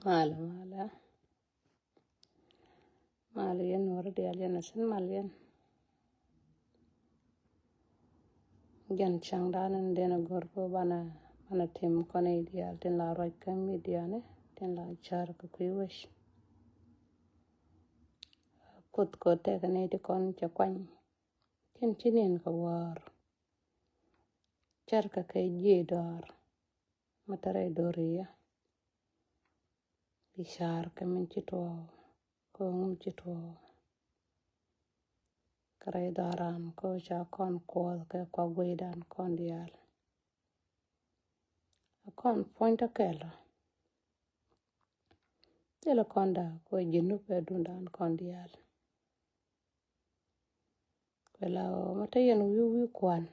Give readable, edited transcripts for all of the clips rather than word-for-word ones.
mala yan Nuer dial yan asin mal yan gan chang danan dena gorko bana tim kone dial ten la roj kam diane ten la char ko kuiwish kut ko te kane ti kon cha kwany ken chinen ko war char ka kai je dor matare doriya bishar kamin chito ko ngum chito kare daran ko cha kon ko ke ko gwedan kon dial kon point akela tela konda ko jinu pe dundan kon dial kwela mata yen wi kwan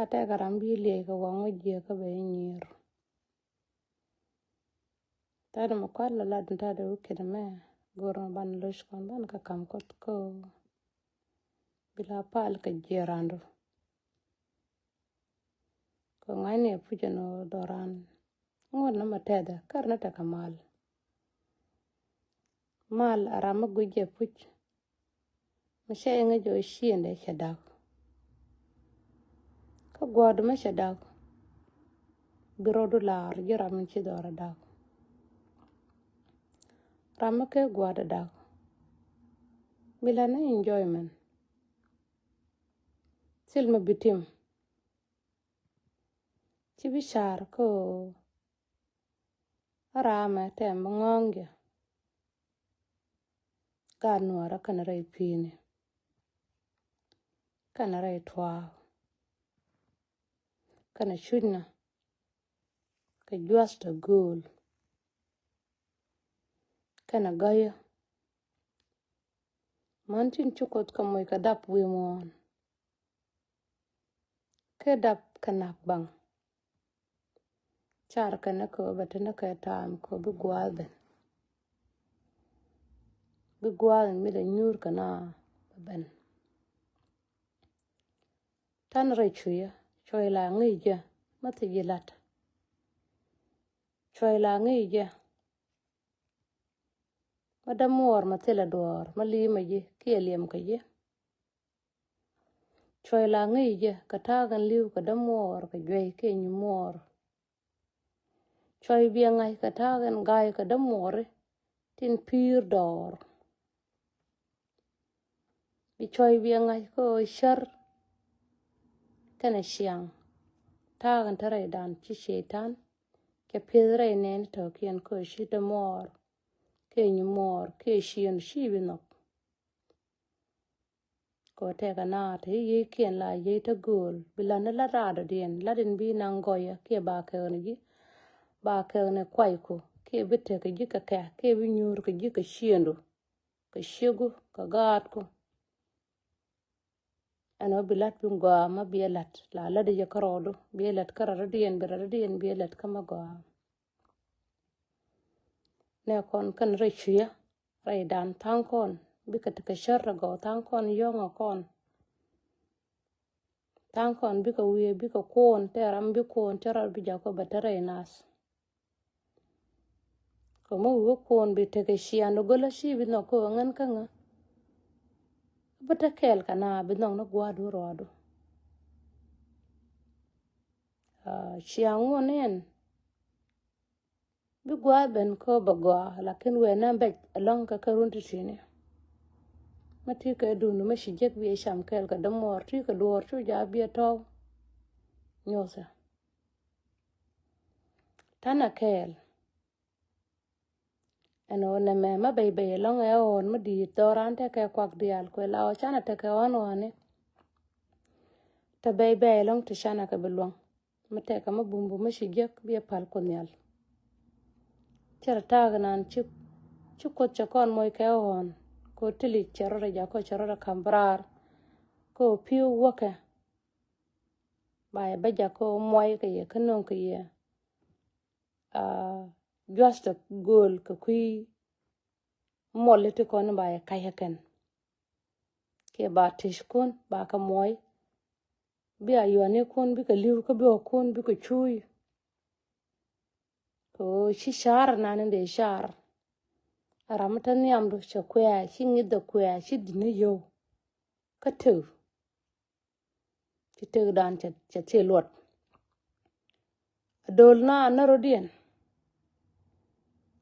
ata garambi le ko wango je ka be nyir tada mo kwala la dunda de ukede me goro ban losh kon ban ka kam kot ko bila pal ka jerando ko ngane pujano doran ngon na mateda karna ta kamal mal arama guje puj mashe nga jo shiende shadak ka god ma shadak birodu lar jira min chi dora dak rama ke gwada dak bila na enjoyment silma bitim ci bishar ko arama tem ngonge ka Nuer kana rai pine kana rai twa kana shudna ka juasta gol kana gaya mantin chukot ka moy ka dap wi mon ke dap kana bang char kana ko batana ka tam ko bi gwal mi da nyur kana ban tan rai chuya choy la ngija mati jilat choy la ngija madamor matela dor mali maji kieliem kaje choy la ngija katagan liu kadamor ka jwe ke nyumor choy bia ngai katagan gai kadamor tin pir dor bi choy bia ngai ko shar kana shiang tagan tare dan chi shetan ke pedre nen to kien ko shi damor ke nyumor ke shien shi binok ko te kana te ye kien la ye ta gol bilana la rado dien la den bi nangoya ke ba ke ni ba ke ne kwai ko ke bite ke jika ke bi nyur ke jika shiendo ke shigu ka gat ko ano bilat bunga ma bielat la de karodo bielat karara dien berara dien bielat kama go ne kon kan rechiya rai dan tankon bika te sharra go tankon yonga kon tankon bika wiye bika kon teram bi kon terar bi jako batare nas ko mo wo kon bi te shiano gola shi bi no ko ngan kanga bata kel kana bi no no gwadu rodo shiango nen bi gwa ben ko bagwa lakin we na be along ka karunti shine mati ka dunu ma shijek bi sham kel ka damor ti ka dor chu ja bi to nyosa tana kel ano na me ma be long e on ma di doran te ka kwak dial ko la o chana te ka on one ta be long te chana ka belong ma te ka ma bumbu ma shijek bi pal ko nyal chara taganan chu ko chakon moy ka on ko tili charra ja ko charra kambrar ko piu waka ba ja ko moy ka ye kanon ka ye just a goal ka kui mollete kon ba ya kayaken ke ba tish kon ba ka moy bi ayone kon bi ka liu ka bi kon bi ka chui ko shi shar nan de shar aramtan yam do shakwa shi ngida kwa shi dine yo ka tu ti te dan cha te lot dol na rodien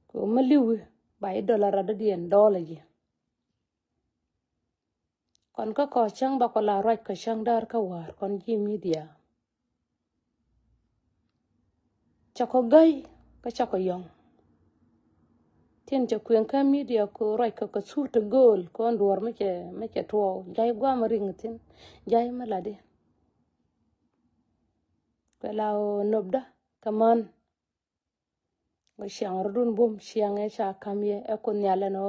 ko maliwi $5 adien dollar ji kon ka ko chang ba ko la raj ka chang dar ka war kon ji media cha ko gai ka cha ko yong tin cha kwen ka media ko raj ka su te gol ko ndor me che to jai gwa ma ring tin jai ma la de ko la nobda kaman ko siang rudun bom siang e cha kamye e ko nyale no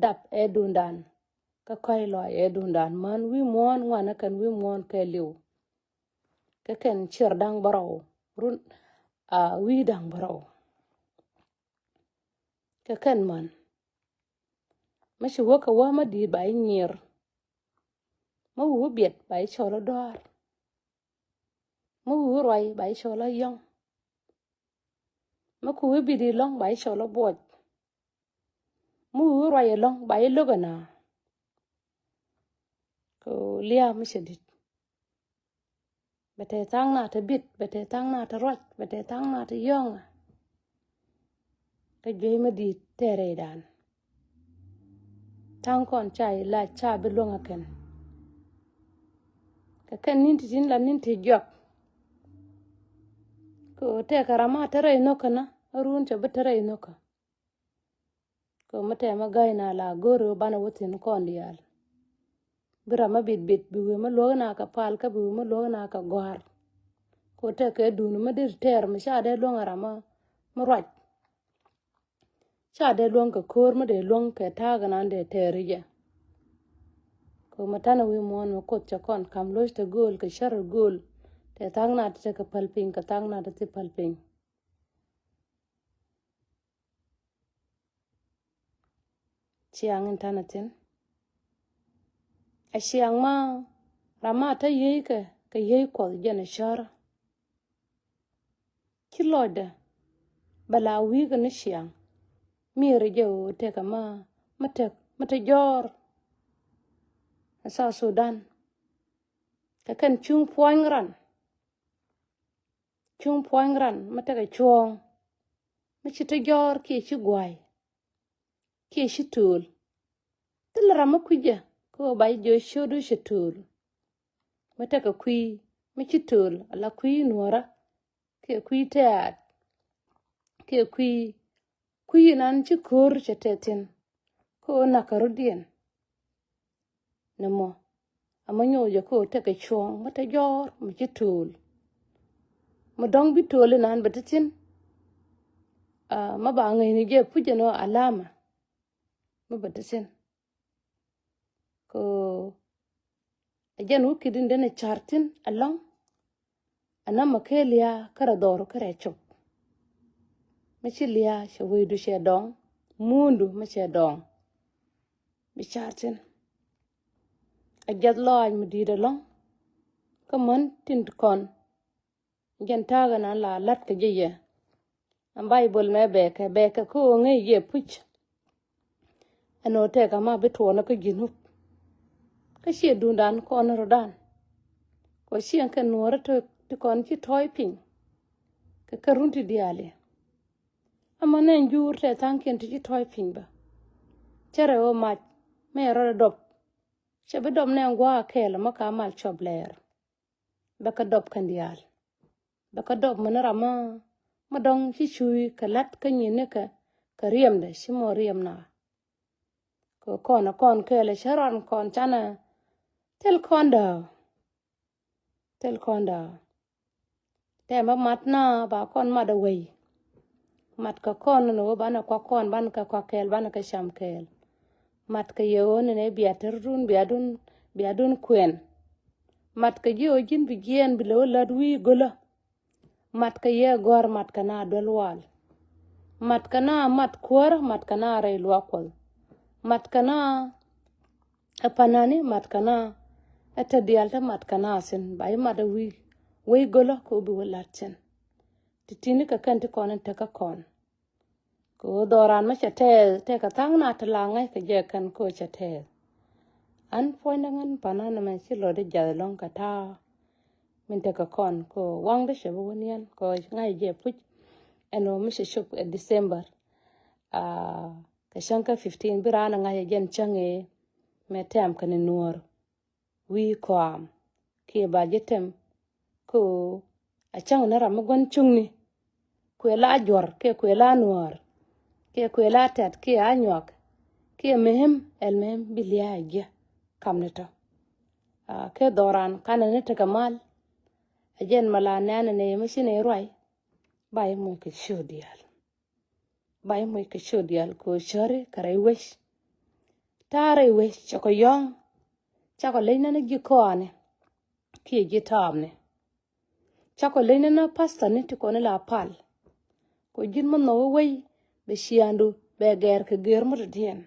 dap e dundan ka kai lo e dundan man wi mon ngwana kan wi mon ke liu ka ken chir dang baro run wi dang baro ka ken man mashi woka wa ma di bai nyir ma wu biet bai cholo dor ma wu roi bai cholo yong ma ku wi di long bai cholo boj ma wu roi long bai logana ko lia mi shedit bete tang na ta bit bete tang na ta roj bete tang na ta yong ka jey ma di tere dan tang kon chai la cha bi longa ken ka ken ninti tin la ninti jok ko te karama tere no kana arun cha betere no ka ko mate ma gaina la goro bana wotin kon dial bira ma bit bi we ma lo na ka pal ka bi ma lo na ka gwar ko te ke dunu ma dir ter ma sha de longa rama ma roj sha de long ka kor ma de long ke ta ga nan de terije ko matana wi mon ma ko cha kon kam lo te gol ke shar gol te tang na te ka palping ka tang na te palping chiang intanatin a chiang ma rama ta yi ka yi ko jena shara kiloda bala wi ga na chiang mi re je o te ka mate jor sa Sudan ka kan chung poing ran mate ka chuong ma chi te jor ki chi gwai ki chi tul tel rama kuje ko bai jo shodu chi tul mate ka kui mi chi tul ala kui nuora ke kui teat ke kui nan chi kor chetetin ko na karudien namo amanyo je ko te ka chuong mate jor mi chi tul mo dong bi tul nan batatin ma ba ngai ni je puje no alama ma batatin ko ajan ukidin dene chartin along ana makelia kara doro kare chop machilia shawidu shedong mundu ma shedong bi chartin ajad loaj medida long kaman tin kon gentaga na la lat ka jeye am bible me beka ko ngai ye puch ano te ka ma beto na ka ginu ka she dundan ko na rodan ko sien ka nuora to kon ki toy pin ka karunti diale amane njur te tanken ti toy pin ba chere o ma me ro dop chebe dom ne ngwa kela maka mal chobler baka dop kan dial baka dop manara ma dong chi chui kalat ka nyine ka riem de shimo riem na ko kon kele sharon kon chana tel konda te ma matna ba kon ma da wei mat ka kon no bana kwa kon ban ka kwa kel bana ka sham kel mat ka yo ne biaterun biadun kwen mat ka jo jin bi gen bi lo ladwi gola mat ka ye gor mat ka na dolwal mat ka na mat kwar mat ka na re lwakol mat ka na apanani mat ka na ata dialta mat ka na sin bai ma da wi gola ko bi walatin tini ka kan ti kon ta ka kon ko doran ma chate te ka tang na ta la ngai ka je kan ko chate an point ngan panana man si lo de ja long ka ta min ta ka kon ko wang de shabu nian ko ngai je puch eno mi she shop December ka shanka 15 birana ngai jen change me tem kan Nuer wi kwam ke ba jetem ko a chang na ram gon chungni kwe la jor ke kwe la Nuer ke kwe la tat ke anyok ke mehem el mehem bilia ya kamneto ke doran kana ne ta kamal ajen mala nana ne mashine roi bai mo ke shodial bai mo ke shodial ko shore kare wesh tare wesh chako yong chako leina na gikone ke gitamne chako leina na pasta ne to kone la pal ko jin mo no wei be shiandu be ger ke ger mo dien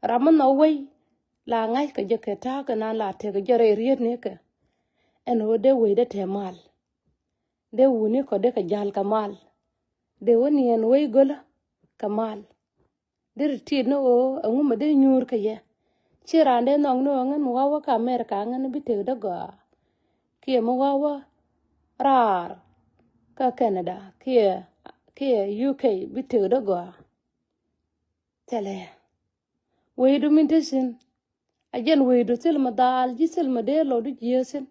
ramon no wei la ngai ka je ke ta ka na la te ke jere riet ne ke en o de wei de te mal de wuni ko de ka jal kamal de woni en wei gola kamal de ti no o ngu ma de nyur ka ye chirande nong no ngan wawa ka America ngan bi te de go ki mo wawa rar ka Canada ki UK bi te de go tele wei du min tesin ajen wei du tel ma dal ji sel ma de lo du jesen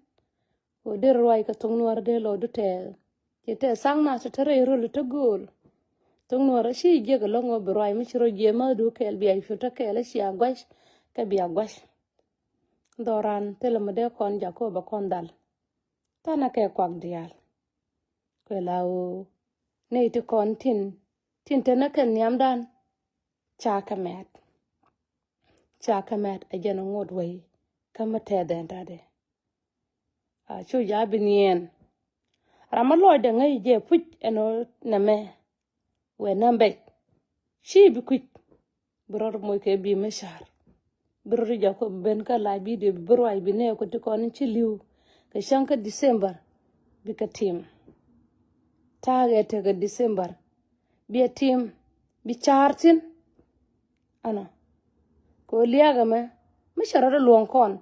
o de roi ka tong Nuer de lo du te sang na se tere ro le to gol tong Nuer shi je ga lo ngo roi mi chro je ma du kel bi ai futa kel shi agwash ka bi agwash doran tel ma de kon ja ko ba kon dal tana ke kwak dial ko lawo ne ti kon tin te na ken yam dan cha kamet ajen ngot wei kama te den dade chu ya binien ramalo de ngai je puch eno na me we nambe shi bi kuch bror moy ke bi meshar bror ja ko ben ka la bi de broi bi ne ko ti kon ci liw ke shanka December bi ka tim tage te ga December bi tim bi chartin ana ko liaga me meshara de luon kon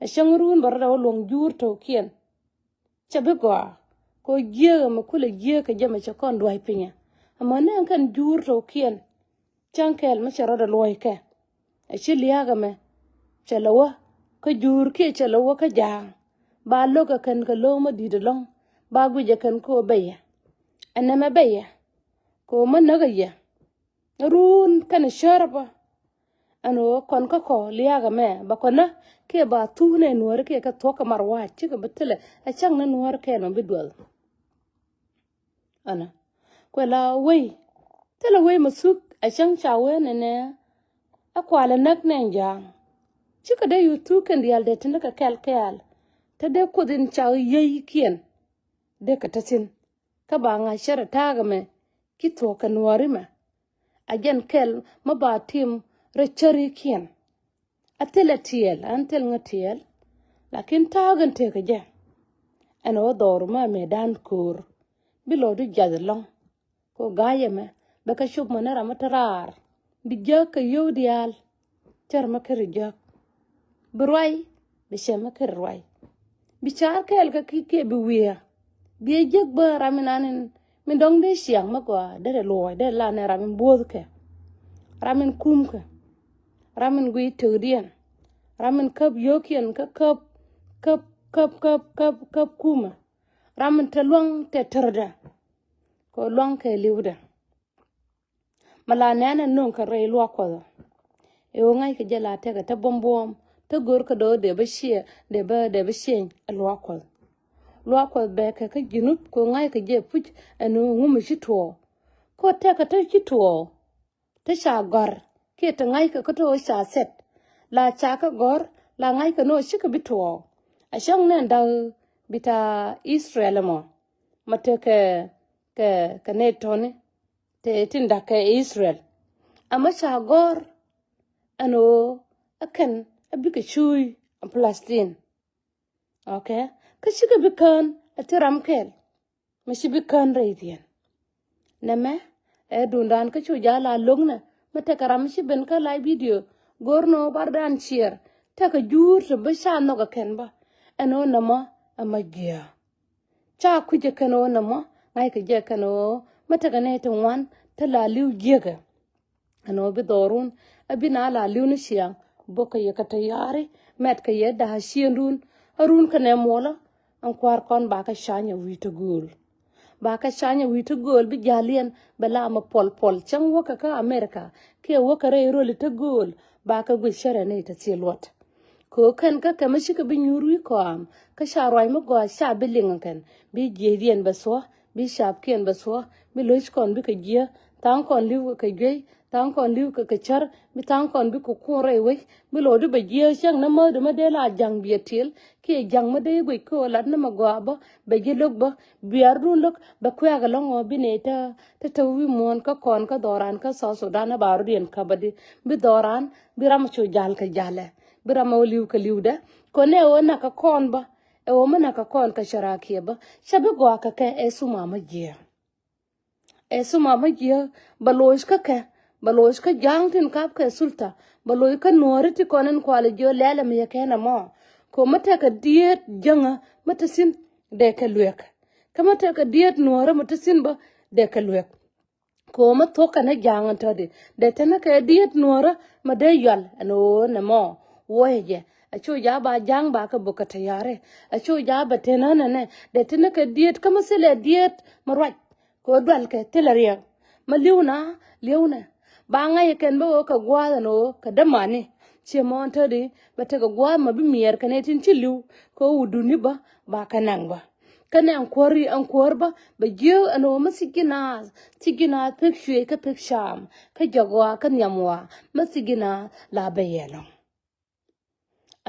a shangrun bar da luon jur to kien chabe ko giega ma kula giega jama cha kon duai pinya amma ne kan jur to kien chankel meshara de loy ke a chi liaga me chalawa ka jur ke chalawa ka jang ba lo ka kan ka lo ma di de long ba guje kan ko beya anama beya ko man naga ya run kan sharaba ano kon ka ko liaga me ba kona ke ba tu ne Nuer ke ka to ka marwa chi ka betele a chang na Nuer ke no bidwal ana ko la wei tele wei masuk a chang chawe ne akwala nak ne jang chi ka de yutu kan dial de tin ka kel ta de ko din chaw yei kien de ka tatin ka ba nga shara ta ga me ki to ka Nuer ma ajen kel ma ba tim rechari kien atela tiel antel ngatiel lakin tagan te ka je ano dor ma medan kur bilo du jadlong ko gaye me baka shub manara matarar bijja ka yodial char ma kirja burwai be shema kirwai bichar kel ka kike biwia bi jeg ba raminanin min dong de siang ma kwa de loy de la ne ramin bod ke ramin kum ke ramin gui tudien ramin kap yokien ka kap kuma ramin te luang te terda ko luang ke liuda mala nana non ka rei lwa ko e o ngai ke jala te ka ta bombom te gor ka do de ba shie de ba shen lwa ko be ka ginup ko ngai ke je puch anu ngum shi to ko te ka ta shi to te sha gar ke ta ngai ka to sha set la cha ka gor la ngai ka no shi ka bito a shang ne da bita Israel mo mate ke ne tone te tinda ke Israel ama cha gor ano akan abika chui a Palestine okay ka shiga bikan atiram kel mashi bikan raidien neme dundan ka chu jala lungne mate karam shi ben ka live video gorno bardan share ta ka jur to ba sha no ka ken ba eno namo amagia cha ku je kano namo ngai ka je kano mate ka ne to wan ta la liu jega ano bi dorun abina la liu ni shiang boka ye ka tayari met ka ye da shiendun arun ka ne mola an kwar kon ba ka shanya wita gul ba ka shanya wita gul bi jalien bala ma pol chang woka ka America ke woka re ro li ta gul ba ka gu shere ne ta tilot ko kan ka kamashi ka bi nyuru ko am ka sharwai ma go sha biling kan bi jedien ba so bi shap ken ba so bi loch kon bi ka je tang kon liu ka ge tang kon liu ka char bi tang kon bi ko re we bi lo du ba je shang na mo de ma de la jang bi til ke jang ma de go ko la na ma go ba je lok ba bi ar dun lok ba kwa ga long bi ne ta wi mon ka kon ka doran ka so Sudan ba ru den ka ba di bi doran bi ram chu jal ka jale bi ram liu ka liu da ko ne o na ka kon ba e o ma na ka kon ka sharaki ba shabi go ka ke e su mama je esu mama je balosh ka jang tin kap ka sulta baloy ka nori ti konen kwale jo lele mi ke na mo ko mata ka diet janga mata sin de ka luek ka mata ka diet nora mata sin ba de ka luek ko ma to ka na jang ta de tana ka diet nora ma de yal no na mo woje acho ja ba jang ba ka buka tayare acho ja ba tenana ne de tana ka diet kama sele diet marwat ko dwal ke tilaria ma liuna ba nga yeken bo ka gwa no ka damani che mon tadi ba te ka gwa ma bi mier ka ne tin chilu ko uduni ba ka nang ba kane an kwor ba je ano sigina pek shwe ka pek sham ka jagwa ka nyamwa masigina la bayelo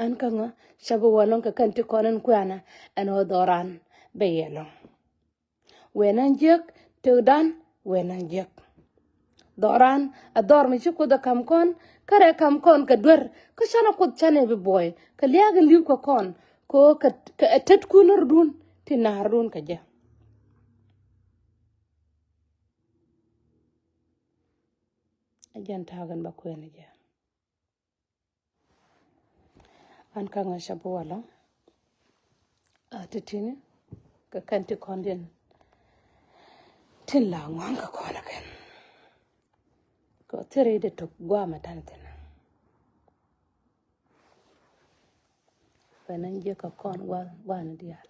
an kanga shabu wanon ka kanti konan kwana ano doran bayelo wenan jek Tudan wenan jek doran ador mi chuko da kam kon kare kam kon ka dwer ka shana ko chane bi boy ka liaga liu ko kon ko ka tet kunur dun tinar dun ka ja ajan tagan ba ko ne ja an ka nga shabu wala atitini ka kanti konden tin la ngwan ka kona ken ko tere de to gwa matantena wenan je ka kon wa na dial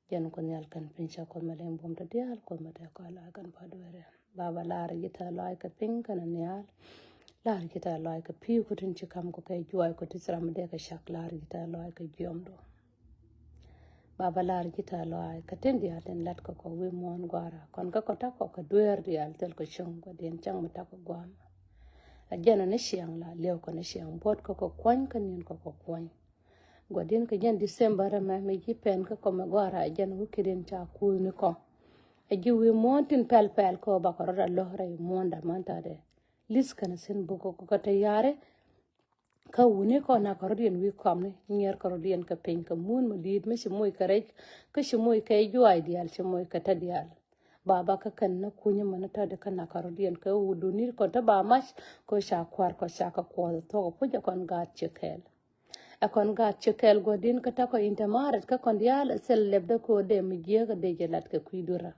jan ko nyal kan pincha ko malen bom to dial ko mate ko la kan padwere baba lar gita la ka pin kan nyal lar gita la ka pi ko tin chikam ko kay juay ko tisram de ka shak lar gita la ka jomdo baba lar gita la ka tin dial den lat ko wi mon gwara kon ka ko ta ko ka dwer dial tel ko chung ko den chang mata ko gwam ajana ne shiang la lew ko ne shiang bot ko kwan kan yen ko kwan godin ka jan December ma me ji pen ka ko ma gwara ajana wukiden cha ku ni ko aji wi montin pel ko ba ko ra lohre monda manta de lis kana sen bugo ko ta yare ka wuni ko na ko rien wi kom ni nyer ko rien ka pen ka mun mo lid me shi moy karek ka shi moy kay juay dial shi moy ka ta dial baba ka kan na kunya mana ta de kana ka rien ka wudu ni ko ta ba mas ko sha kwar ko sha ka ko to ko ja kon ga chekel akon ga chekel godin ka ta ko intamaret ka kon dial sel lebda ko de mi je ga de jelat ka kuidura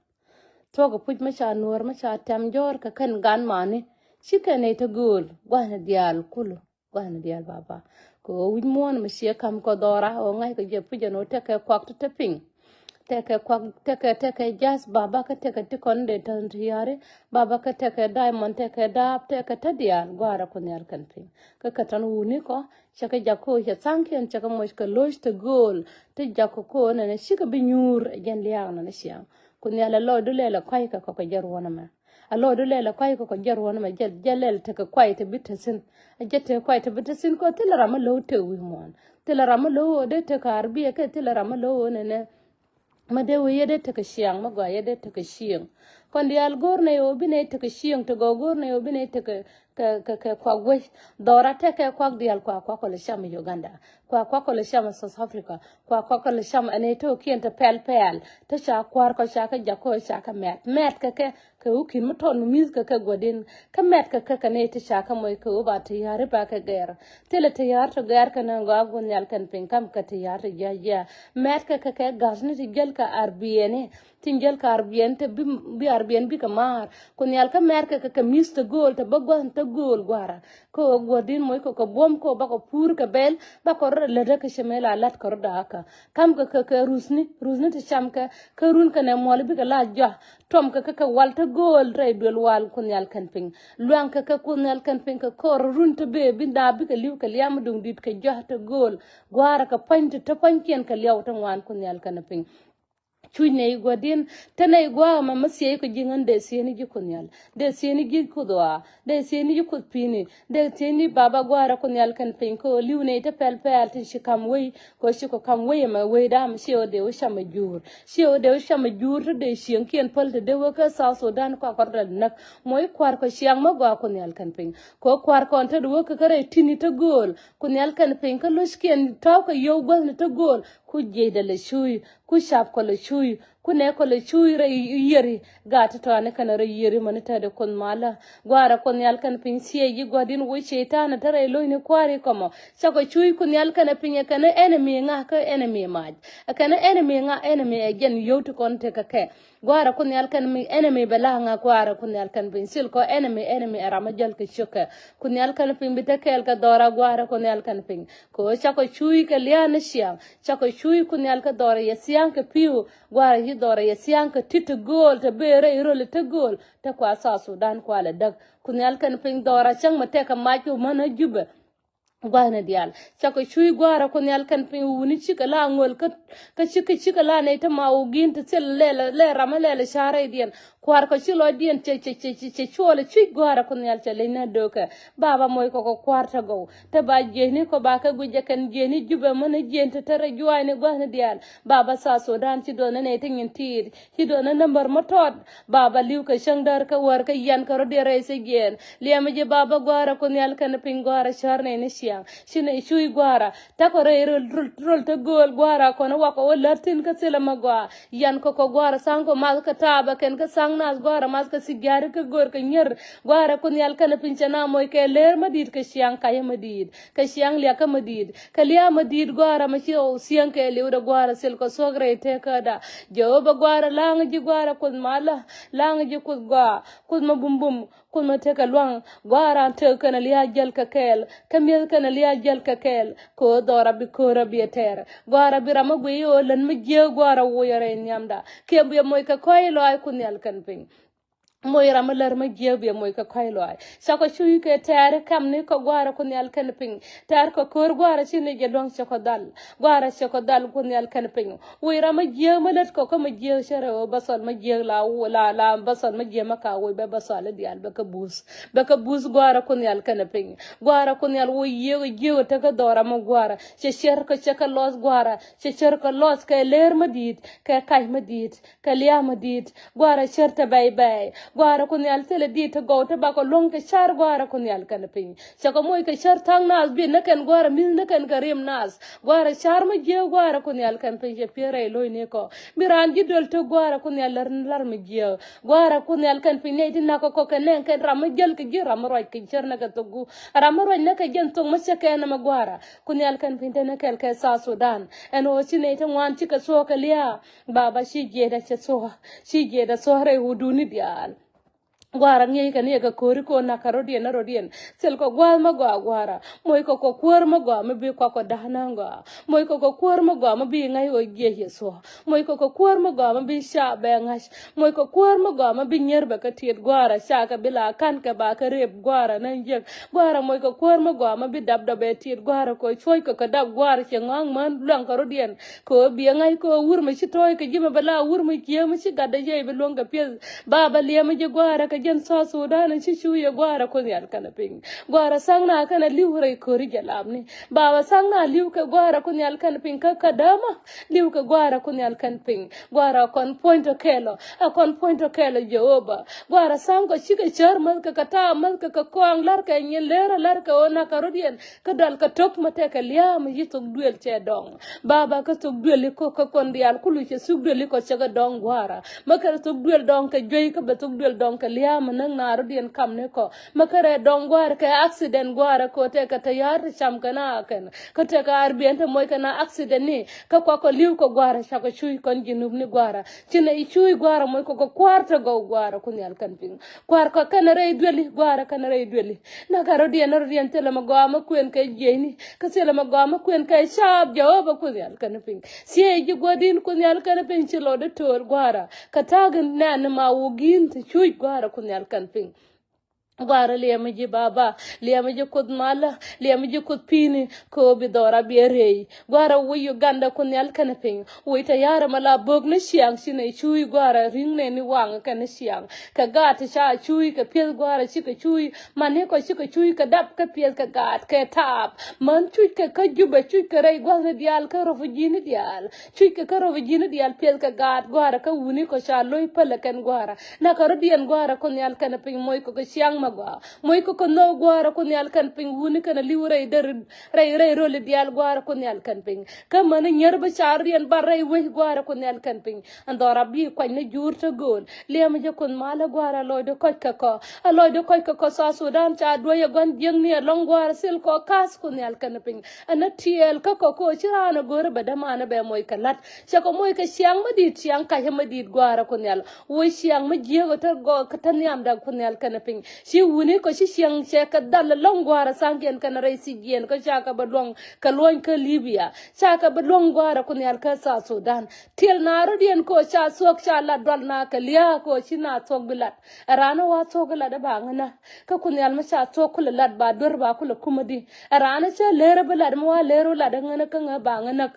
to ko puj ma sha nuor ma sha tam jor ka kan gan mane shikane ta gol gwana dial kulu gwana dial baba ko wi mon ma she kam ko dora o ngai ko je puj no te ka kwak te ping te ka jas baba ka te ka ti kon de tan yare baba ka te ka diamond te ka da te ka ta dial gwara ko nyal kan ping ka tan wuni ko chaka jako ya sanken chaka mosh ka losh te gol te jako ko na shika binyur gen liang na shiang kun ya la lo dule la kwai ka ko jar wona ma a lo dule la kwai ko jar wona ma jalel te ka kwai te bitasin a jette kwai te bitasin ko te la rama lo te wi mon te la rama lo de te ka arbiya ke te la rama lo ne ma de wi yede te ka shiang ma gwa yede te ka shiang kon dial gor ne yo bine te ke shieng to go gor ne yo bine te ke kwa we dora te ke kwa dial kwa ko le sham Uganda kwa ko le sham South Africa kwa ko le sham ane to kien te pel te sha kwar ko sha ka jako sha ka met ke ukin muton mis ke godin ka met ke ne te sha ka moy ko ba te yare ba ka ger tele te yar to ger kana go gon yal kan pin kam ka te yar ya met ke gasni ti gel ka arbiene tingel ka arbien te bi arbien bi ka mar kun yal ka mer ka mis te gol te bagon te gol gwara ko godin moy ko bom ko ba ko pur ka bel ba ko le de ka shemela lat ko da ka kam ka rusni te cham ka run ka ne mol bi ka la ja tom ka wal te gol re bel wal kun yal kan pin luan ka kun yal kan pin ka ko run te be bi da bi ka liw ka liam dung dit ka ja te gol gwara ka pante te pankien ka liaw tan wan kun yal kan pin chune godin tane gwa ma masiye ko jingan de seni ji kunyal de seni ji kudwa de seni ji kutpini de seni baba gwara kunyal kan pin ko liune te pel te shikam we ko shiko kam we ma we dam shio de o shama jur de shiang kien pol de wo ka sa Sudan ko akor nak moy kwar ko shiang ma gwa kunyal kan pin ko kwar ko te wo ka kare tini te gol kunyal kan pin ko luskien taw ko yo gwa ne te gol ku jeda le shui ku shap ko le shui ku ne ko le shui re yeri gata to ne kana re yeri man ta de kon mala gwara kon yal kan pin sie yi godin wo shaytan ta re lo ne kwari komo sako shui kun yal kana pin kana enemy nga ka enemy maj kana enemy nga enemy again yoto kon te ka ke gwara kun yal kan mi enemy bala nga gwara kun yal kan pin sil ko enemy arama jal ke shoka kun yal kan pin bitakel ka dora gwara kun yal kan pin ko sako shui ka liana shiang sako shui kun yal ka dora yesiang ka piu gwara yi dora yesiang ka tit gol te bere irole te gol te kwa sa Sudan kwa le dak kun yal kan pin dora chang mate ka machu mana juba gwana dial chako chui gwara kun yal kan pin wuni chika la ngol ka chika la ne ta ma ugin ta sel le ramale share dien kwar ko chilo dien che chole chui gwara kun yal che le na doka baba moy ko kwar ta go ta ba jeni ko ba ka guje kan jeni juba mana jenta tare juwane gwana dial baba sa Sudan ci do na ne tin tir ci do na number motot baba liu ka shangdar ka war ka yan ka ro de rese gen liama je baba gwara kun yal kan pin gwara shar ne shine shui gwara ta ko re rol te gol gwara ko no wako latin ka sela magwa yan ko gwara sango mal ka taba ken ka sang nas gwara mas ka sigari ka gor ka nyer gwara kun yal kana pinchana moy ke ler madid ka shiang ka ya madid ka shiang liya ka madid ka liya madid gwara ma shi o siang ke liu da gwara sel ko sogre te ka da joba gwara lang ji gwara kun mala lang ji kun gwa kun ma bumbum kun ma te ka luang gwara te kana liya jel ka kel kamel kana liya jel ka kel ko dora bi ko rabi ter gwara bi rama gwe yo len ma je gwara wo yare nyamda ke bu moy ka koy lo ay kun yal kan pin moy rama ler ma je bi moy ka koy lo ay sako shuy ke ter kam ni ko gwara kun yal kan pin ter ko kor gwara sine je dong sako dal kun yal kan pin wo rama je ma let ko ma je shere o basal ma je la basal ma je ma ka wo be basal di al be ka bus gwara kun yal kan pin gwara kun yal wo ye ta ka dora ma gwara che sher ko che ka los gwara che sher ko los ka ler madid ka kai madid ka liya madid gwara sher ta bay gwara kun yal tele di ta go ta ba ko long ka shar gwara kun yal kan pin che ko moy ka shar tang nas bi na kan gwara min na kan karim nas gwara shar ma je gwara kun yal kan pin je pere loy ne ko miran ji dol to gwara kun yal lar ma je gwara kun yal kan pin ne din na ko ka nen kan ram jel ka ji ram roy ka shar na ka to gu ram roy na ka jen to ma se ka na ma gwara kun yal kan pin na kel ka sa Sudan en o ci ne ta wan ci ka so ka liya baba shi je da so re huduni dial gwara ngi ka ne ga kori ko na karodien na rodien sel ko gwal ma gwara moy ko kwor ma gwa ma bi ko dahna nga moy ko kwor ma gwa ma bi ngai o ge so moy ko kwor ma gwa ma bi sha be ngash moy ko kwor ma gwa ma bi nyer ba ka tiet gwara sha ka bila kan ka ba ka rep gwara nan je gwara moy ko kwor ma gwa ma bi dab be tiet gwara ko choy ko ka dab gwara che ngang man lang karodien ko bi ngai ko wur ma chi toy ka jima bala wur ma kiye ma chi gadda je bi longa pes baba liya ma je gwara ka jen sa Sudan and Chichu Yaguara Kunial Canaping. Guara Sangna can a liure Korijalabni. Baba Sangna Luka Guara Kunial Canaping Kadama, Luka Guara Kunial Canaping. Guara con point of Kelo, a con point of Kelo Jehovah. Guara Sango Chika Charmal Kata, Malka Kakwang Larka and Yelera Larka Ona Carodian, Kadal Katok Mateka Liam, Yituk Duel Chedong. Baba Katuk Duel Coca Condial Kulucha Subduel Chaga Dong Guara. Makara tuk duel dong ka joy ka batuk duel dong ka liam nang narodian kam ne ko makara dong gwar ka accident gwara ko te ka tayar cham kana kan ka te ka arbienta moy kana accident ni ka ko liw ko gwara sa ko chui kon jinub ni gwara cina I chui gwara moy ko kwarta go gwara kun yal kan ping kwar ko kana rei dueli gwara kana rei dueli na rodian tele ma gwa kwen ka jeni ka sele ma gwa kwen ka shab jawaba kun yal kan ping sie ji godin kun yal kan ping chilo de tor gwara katagan nan ma wugin ta chui gwara kunyal kan ping gwara liamaji baba liamaji kud mala liamaji kud pini ko bidora bierei gwara wuyu ganda kunyal kan ping wuita yara mala bog na siang sine chui gwara ringne ni wang kan siang ka gat sha chui ka pil gwara chika chui mane ko chika chui ka dap ka pil ka gat ka tap man chui ka juba chui ka rei gwara dial ka rofujini dial chui ka rofujini dial pil ka gat gwara ka wuni ko sha loy pala kan gwara na ka rodian gwara kunyal kan ping moy ko siang moy ko no gwara ko nyal kan ping wuni kana liwre der rei role dial gwara ko nyal kan ping kam man nyer ba charian barre we gwara ko nyal kan ping andora bi ko ne jurta gol lema je kon mala gwara loydo ko ko aloydo ko sa Sudan cha do ye gon jeng ni long gwara sil ko kas ko nyal kan ping ana tiel ko chirana gore ba damana be moy kalat cha ko moy ka siang ma dit siang ka ma dit gwara ko nyal wo siang ma jego tar go ka tan yam da ko nyal kan ping wuni ko siang che ka dal longwara sangen kan reisi gen ko chaka badlong ka loin ka Libya chaka badlong gwara kun yal ka sa Sudan til na rodien ko cha sok cha la dal na ka liya ko china sok bilat rana wa sok la da bangana ka kun yal ma cha sok kula lat ba dor ba kula kumadi rana cha lere bilat mo wa lero la da ngana ka bangana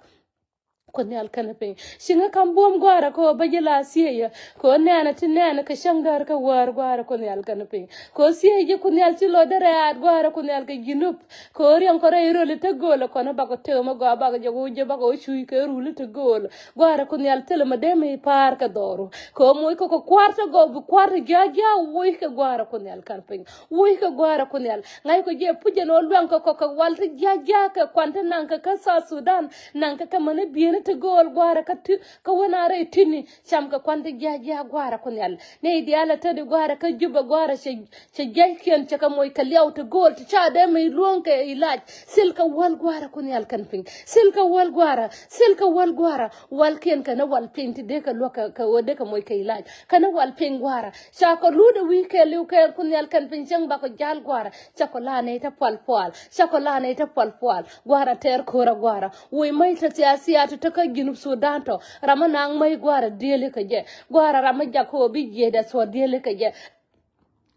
kunyal kanapin shinga kambom gwara ko bajila siya ko nana tinana ka shangar ka war gwara kunyal kanapin ko siya je kunyal tilo dare ad gwara kunyal ka ginup ko riang ko reiro le tagol ko na bago tema go bago jogo je bago chui ka rule tagol gwara kunyal tilo mademe par ka doru ko moy ko kwarta go kwarta jaja woy ka gwara kunyal kanapin woy ka gwara kunyal ngai ko je pujeno lwan ko walta jaja ka kwanta nan ka sa Sudan nan ka mana biene te gol gwara ka wana re tini cham ka kwante jaja gwara kunyal ne ideala te de gwara ka juba gwara che jakian che ka moy ka liaw te gol te cha de me luon ka ilaj silka wal gwara kunyal kan ping silka wal gwara wal ken ka na wal ping te de ka loka ka wode ka moy ka ilaj kana wal ping gwara cha ko lude wi ke liu ka kunyal kan ping chang ba ko jal gwara cha ko la ne ta pal gwara ter kora gwara woy mai ta siya ta ka ginub Sudan to rama nang mai gwara dele ka je gwara rama jako bi je da so dele ka je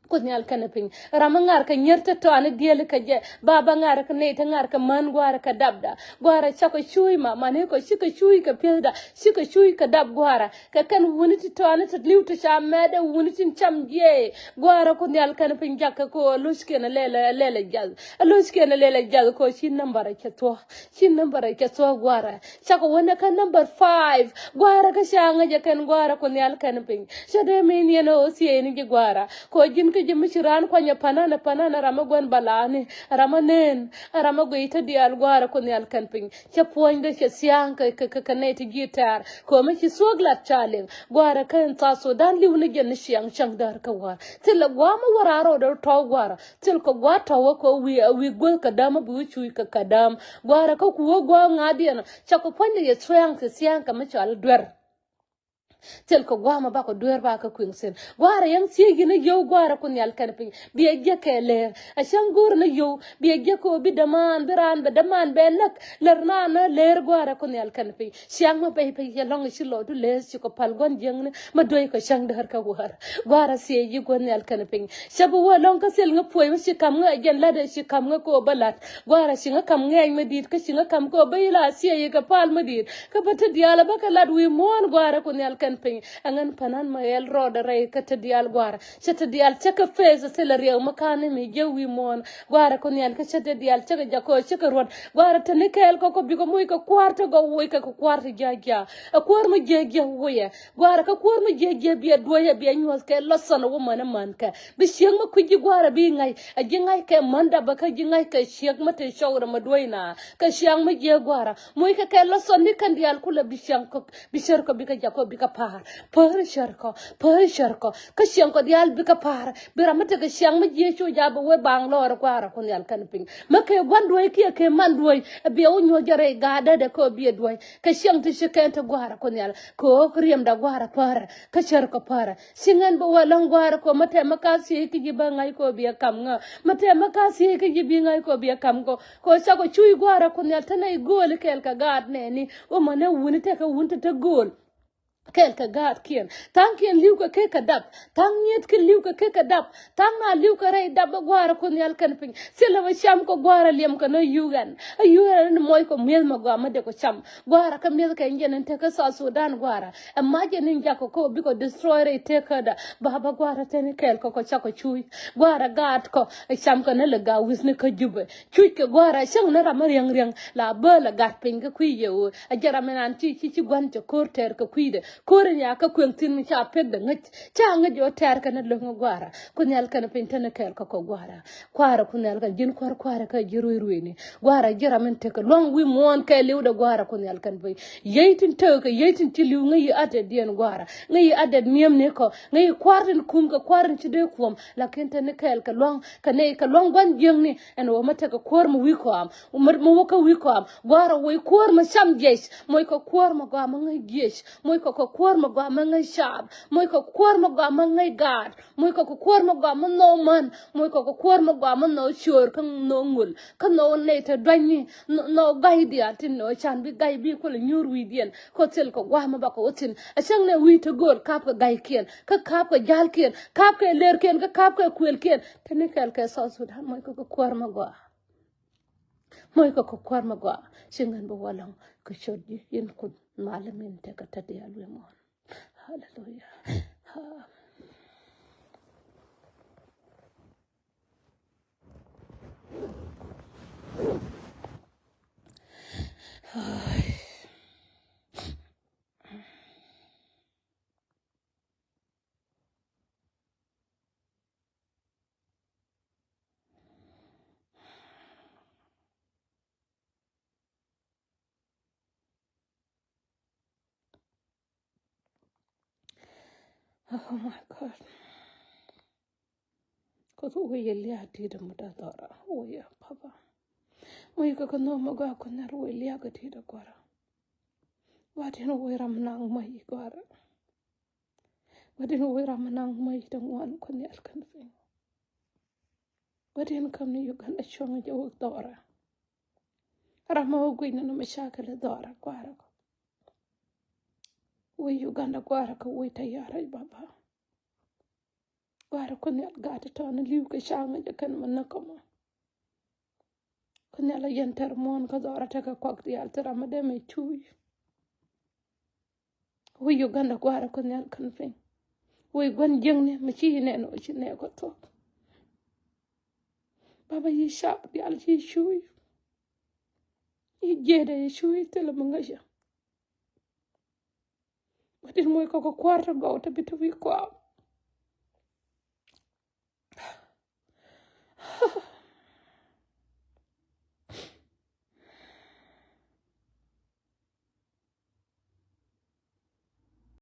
kunyal kanapin rama ngar ka nyerta to an diel ka je baba ngar ka ne ta ngar ka man gwara ka dabda gwara chako chui ma mane ko shika chui ka pelda shika chui ka dab gwara ka kan wuniti to an ta liwta sha mede wunitin cham je gwara kunyal kanapin jakka ko luske na lele jaz ko shin number ke to gwara chako wona ka number 5 gwara ka shanga je kan gwara kunyal kanapin shade min yeno sie ni gwara ko jin ke jimishiran kwanya panana ramagon balani ramanen ramago ita dial gwara ko nyal kanping che poinde che siang ka kaneti gitar ko me chi sogla challenge gwara kan ta Sudan liwni gen siang chang dar ka war til gwama wararo do to gwara til ko gwata wo ko wi gol ka dama bu chui ka kadam gwara ko ku gwa ngadiana cha ko poinde ye siang ka me chal dwer tel ko gwama ba ko duer ba ka kwingsen gwara yang siegi na yow gwara kun yal kanpin biye geke ler ashan gur na yow biye geko bi daman biran be daman be lak lerna na ler gwara kun yal kanpin siang ma pe ya long shilo du les ci ko palgon jeng ma doy ko shang dar ka gwara siegi gon yal kanpin shabu wa long ka sel nga poy ma ci kam nga gen la de ci kam nga ko balat gwara ci nga kam ngey ma dit ka ci nga kam ko bayila siegi ka pal ma dit ka bata diala ba ka lad wi mon gwara kun yal kan kan pin angan panan ma el roda ray kata dial gwara chata dial chaka feza sela riya makane mi jewi mon gwara kon yal ka chata dial chaka jako chaka rod gwara tane kel ko biko muy ko kwarta go woy ka ko kwarta jaja a kwar ma jeje woya gwara ka kwar ma jeje biya doya biya nyos ke losana wo man ka bi sheng ma kuji gwara bi ngai a jingai ke manda baka jingai ke shek mate shawra ma doina ka shang ma je gwara muy ka ke loson ni kan dial kula bi shang ko bi sher ko bi ka jako bi ka par sher ko ka shang ko dial bi ka par bi ramate ka shang ma je cho jaba we bang lor gwara kon yal kan ping ma ke gwandoy ke man doy bi o nyo jare ga de ko bi doy ka shang ti shekenta gwara kon yal ko riem da gwara par ka sher ko par singan bo walang gwara ko mate makasi ki giba ngai ko bi kam nga mate makasi ki gibi ngai ko bi kam ko sa ko chui gwara kon yal tanai gol kel ka gad ne ni o mane wuni te ka wunta te gol kel ka gad kien tang kien liu ka ke ka dab tang nyet ke liu ka ke ka dab tang na liu ka rei dab gwara kon yal kan pin sila ma sham ko gwara liem ka no yugan ayugan moy ko mel ma gwa ma de ko sham gwara ka mel ka ngen te ka sa Sudan gwara amma je nin jako ko bi ko destroy rei te ka da baba gwara te ne kel ko cha ko chui gwara gad ko sham ka ne le ga wis ne ka jube chui ke gwara shang na ramar yang riang la ba la gad pin ka kwi ye o ajara menan ti gwan to korter ka kwi de koren ya ka kwentin mi cha pedde ngach cha ngaj yo ter kana lo ngwara kunyal kana pentana kel ko gwara kwara kunyal ka jin kwara ka jiru ruini gwara jira men te ka long wi mon ka liwda gwara kunyal kan bay yeitin te ka yeitin ti liw ngi ade dien gwara ngi ade miem ne ko ngi kwartin kum ka kwarin ci de kum la kenta ne kel ka long ka ne ka long ban jeng ni en wo mata ka kwar mu wi ko am mu wo ka wi ko am gwara wo kwar ma sam jesh moy ko kwar ma ga ma ngi jesh moy ko kwar ma gwa ma ngai shab moy ko kwar ma gwa ma ngai gad moy ko kwar ma gwa ma no man moy ko kwar ma gwa ma no shur kan no ngul kan no ne te dwani no gai dia tin no chan bi gai bi ko le nyur wi dien ko tel ko gwa ma ba ko tin a chang ne wi to gol kap ka gai kien ka kap ka jal kien kap ka ler kien ka kap ka kwel kien tane kel ka sa Sudan moy ko kwar ma gwa moy ko kwar ma gwa singan bo walang ko chodji yin ko malamin te ka tadi alwe mon hallelujah oh my god ko to we ya ti da muta dora oh ya papa moy ko no ma ga ko nar we ya ga ti da gora wati no we ram nang mai gora wati no we ram nang mai da wan ko ne kan fe wati no kam ni Uganda shonga je wo dora rama wo gwina no mashakala dora gora we Uganda gora ko we tayara baba gwara ko ne gata to na liu ka shanga je kan man nakama ko ne la yenter mon ka dora ta ka kwak di altera made me chui we Uganda gwara ko ne kan fe we gwan jeng ne ma ci ne no ci ne ko to baba yi shap di al ci chui yi jede yi chui tele mo ngaja wadin moy ko kwarta go ta bitu wi ko